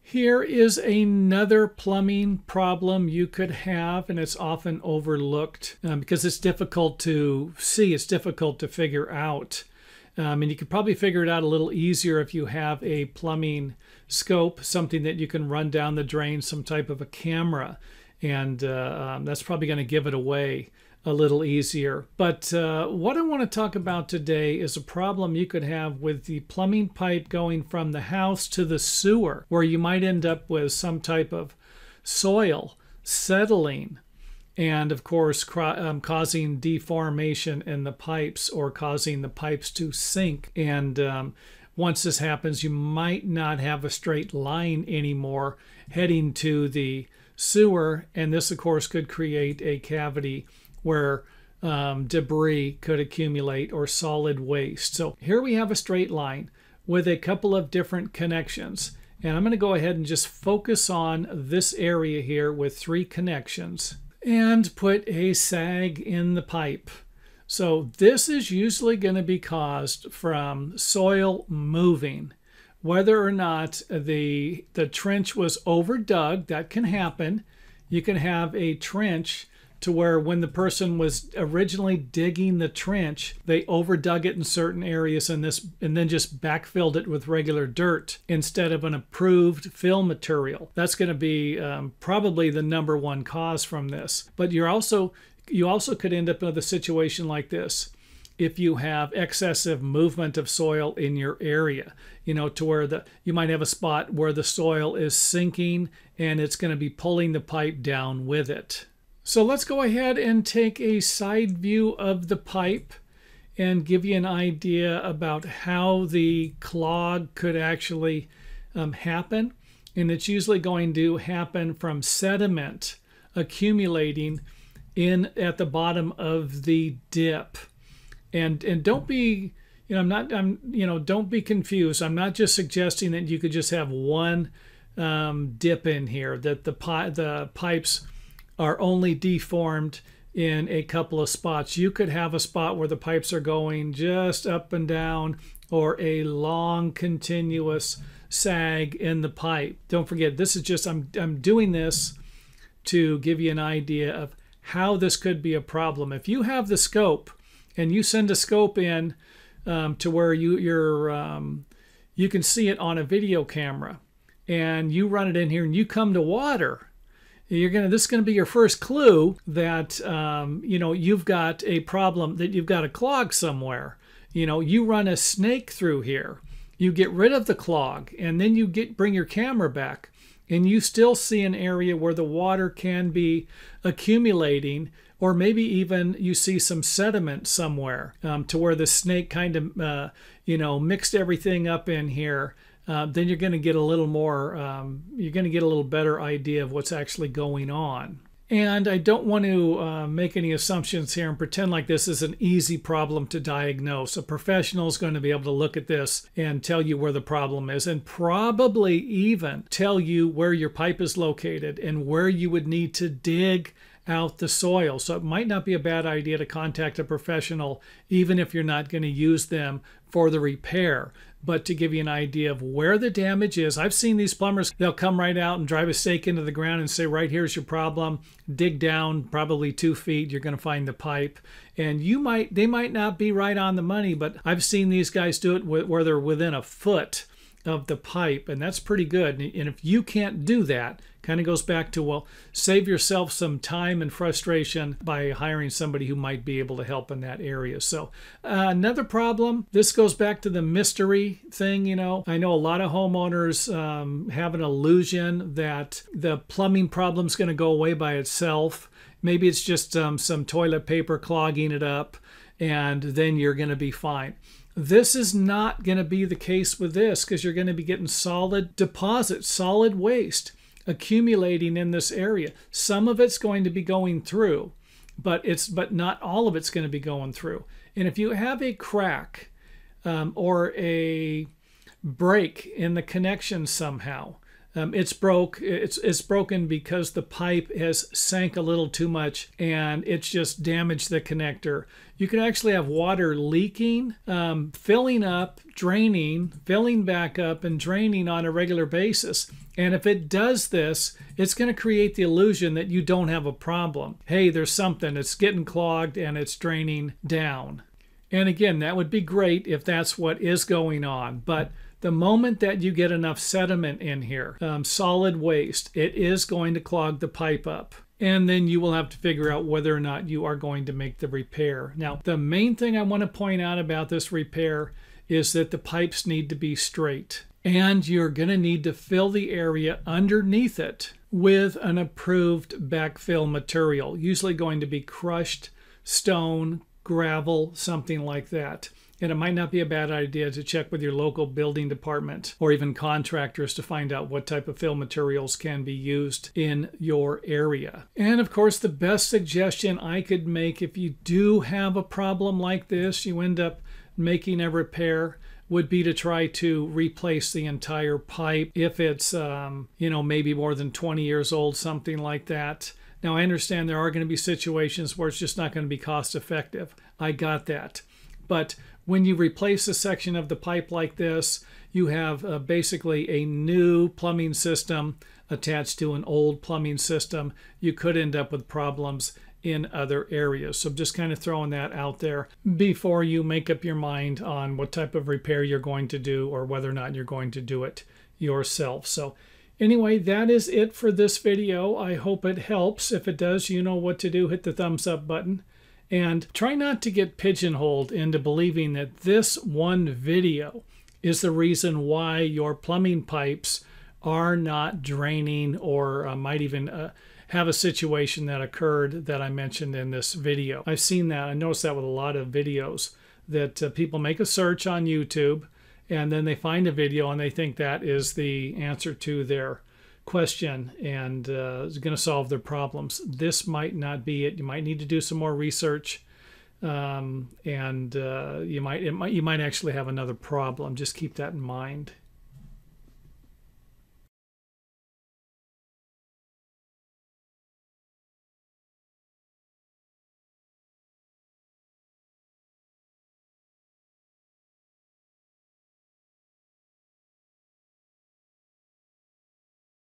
Here is another plumbing problem you could have, and it's often overlooked because it's difficult to see, it's difficult to figure out. And you could probably figure it out a little easier if you have a plumbing scope, something that you can run down the drain, some type of a camera, and that's probably going to give it away a little easier. But what I want to talk about today is a problem you could have with the plumbing pipe going from the house to the sewer, where you might end up with some type of soil settling and, of course, causing deformation in the pipes or causing the pipes to sink. And once this happens, you might not have a straight line anymore heading to the sewer, and this, of course, could create a cavity where debris could accumulate or solid waste. So here we have a straight line with a couple of different connections. And I'm going to go ahead and just focus on this area here with 3 connections and put a sag in the pipe. So this is usually going to be caused from soil moving. Whether or not the trench was overdug, that can happen. You can have a trench to where when the person was originally digging the trench, they overdug it in certain areas and then just backfilled it with regular dirt instead of an approved fill material. That's going to be probably the #1 cause from this. But you also could end up with a situation like this if you have excessive movement of soil in your area, to where you might have a spot where the soil is sinking and it's going to be pulling the pipe down with it. So let's go ahead and take a side view of the pipe and give you an idea about how the clog could actually happen. And it's usually going to happen from sediment accumulating at the bottom of the dip. And don't be, don't be confused. I'm not just suggesting that you could just have one dip in here, that the pipes are only deformed in a couple of spots. You could have a spot where the pipes are going just up and down, or a long continuous sag in the pipe. Don't forget, this is just, I'm doing this to give you an idea of how this could be a problem. If you have the scope and you send a scope in to where you can see it on a video camera, and you run it in here and you come to water, this is going to be your first clue that you've got a problem, that you've got a clog somewhere. You run a snake through here, you get rid of the clog, and then you bring your camera back, and you still see an area where the water can be accumulating, or maybe even you see some sediment somewhere to where the snake kind of mixed everything up in here. Then you're going to get a little more, you're going to get a little better idea of what's actually going on. And I don't want to make any assumptions here and pretend like this is an easy problem to diagnose. A professional is going to be able to look at this and tell you where the problem is, and probably even tell you where your pipe is located and where you would need to dig out the soil. So it might not be a bad idea to contact a professional, even if you're not going to use them for the repair, but to give you an idea of where the damage is. I've seen these plumbers, they'll come right out and drive a stake into the ground and say, right here's your problem. Dig down probably 2 feet, you're going to find the pipe. And they might not be right on the money, but I've seen these guys do it where they're within a foot of the pipe, and that's pretty good. And if you can't do that, kind of goes back to, well, save yourself some time and frustration by hiring somebody who might be able to help in that area. So another problem, this goes back to the mystery thing. I know a lot of homeowners have an illusion that the plumbing problem is going to go away by itself. Maybe it's just some toilet paper clogging it up, and then you're going to be fine. This is not going to be the case with this, because you're going to be getting solid deposits, solid waste accumulating in this area. Some of it's going to be going through, but not all of it's going to be going through. And if you have a crack or a break in the connection somehow, It's broken because the pipe has sank a little too much and it's just damaged the connector. You can actually have water leaking, filling up, draining, filling back up, and draining on a regular basis. And if it does this, it's going to create the illusion that you don't have a problem. Hey, there's something. It's getting clogged and it's draining down. And again, that would be great if that's what is going on. But the moment that you get enough sediment in here, solid waste, it is going to clog the pipe up. And then you will have to figure out whether or not you are going to make the repair. Now, the main thing I want to point out about this repair is that the pipes need to be straight. And you're going to need to fill the area underneath it with an approved backfill material, usually going to be crushed stone, gravel, something like that. And it might not be a bad idea to check with your local building department or even contractors to find out what type of fill materials can be used in your area. And of course, the best suggestion I could make if you do have a problem like this, you end up making a repair, would be to try to replace the entire pipe if it's, maybe more than 20 years old, something like that. Now, I understand there are going to be situations where it's just not going to be cost effective. I got that. But when you replace a section of the pipe like this, you have basically a new plumbing system attached to an old plumbing system. You could end up with problems in other areas. So just kind of throwing that out there before you make up your mind on what type of repair you're going to do or whether or not you're going to do it yourself. So anyway, that is it for this video. I hope it helps. If it does, you know what to do. Hit the thumbs up button. And try not to get pigeonholed into believing that this one video is the reason why your plumbing pipes are not draining or might even have a situation that occurred that I mentioned in this video. I've seen that. I noticed that with a lot of videos that people make a search on YouTube and then they find a video and they think that is the answer to their question and is going to solve their problems. This might not be it. You might need to do some more research, and you might actually have another problem. Just keep that in mind.